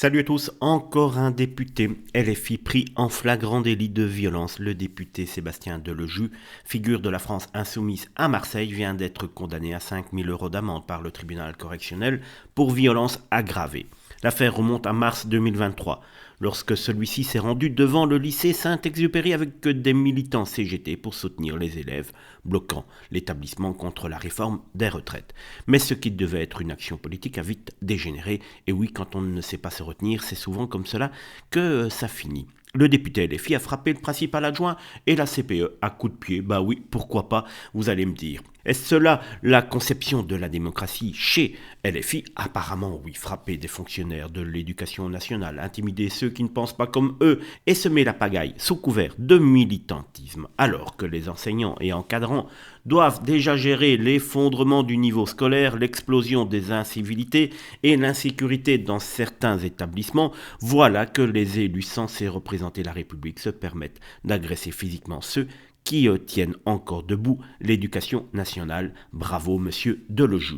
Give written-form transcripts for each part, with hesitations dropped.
Salut à tous, encore un député LFI pris en flagrant délit de violence. Le député Sébastien Deloju, figure de la France insoumise à Marseille, vient d'être condamné à 5 000 € d'amende par le tribunal correctionnel pour violence aggravée. L'affaire remonte à mars 2023, lorsque celui-ci s'est rendu devant le lycée Saint-Exupéry avec des militants CGT pour soutenir les élèves, bloquant l'établissement contre la réforme des retraites. Mais ce qui devait être une action politique a vite dégénéré, et oui, quand on ne sait pas se retenir, c'est souvent comme cela que ça finit. Le député LFI a frappé le principal adjoint et la CPE à coups de pied. Bah oui, pourquoi pas, vous allez me dire. Est-ce cela la conception de la démocratie chez LFI? Apparemment oui, frapper des fonctionnaires de l'éducation nationale, intimider ceux qui ne pensent pas comme eux et semer la pagaille sous couvert de militantisme, alors que les enseignants et encadrants doivent déjà gérer l'effondrement du niveau scolaire, l'explosion des incivilités et l'insécurité dans certains établissements. Voilà que les élus censés représenter la République se permettent d'agresser physiquement ceux qui tiennent encore debout l'éducation nationale. Bravo, monsieur Deloju.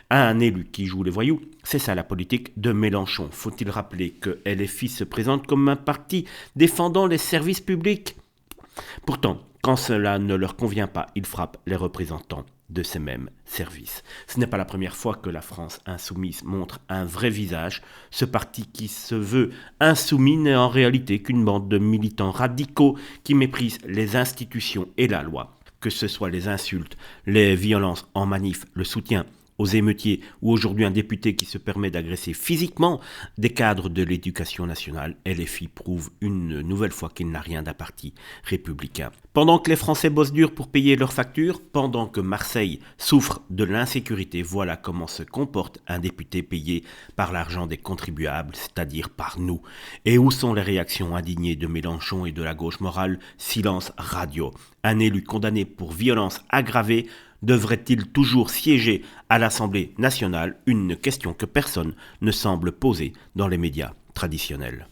Un élu qui joue les voyous, c'est ça la politique de Mélenchon. Faut-il rappeler que LFI se présente comme un parti défendant les services publics? Pourtant, quand cela ne leur convient pas, ils frappent les représentants de ces mêmes services. Ce n'est pas la première fois que la France insoumise montre un vrai visage. Ce parti qui se veut insoumis n'est en réalité qu'une bande de militants radicaux qui méprisent les institutions et la loi. Que ce soit les insultes, les violences en manif, le soutien aux émeutiers ou aujourd'hui un député qui se permet d'agresser physiquement des cadres de l'éducation nationale, LFI prouve une nouvelle fois qu'il n'a rien d'un parti républicain. Pendant que les Français bossent dur pour payer leurs factures, pendant que Marseille souffre de l'insécurité, voilà comment se comporte un député payé par l'argent des contribuables, c'est-à-dire par nous. Et où sont les réactions indignées de Mélenchon et de la gauche morale? Silence radio. Un élu condamné pour violence aggravée devrait-il toujours siéger à l'Assemblée nationale? Une question que personne ne semble poser dans les médias traditionnels.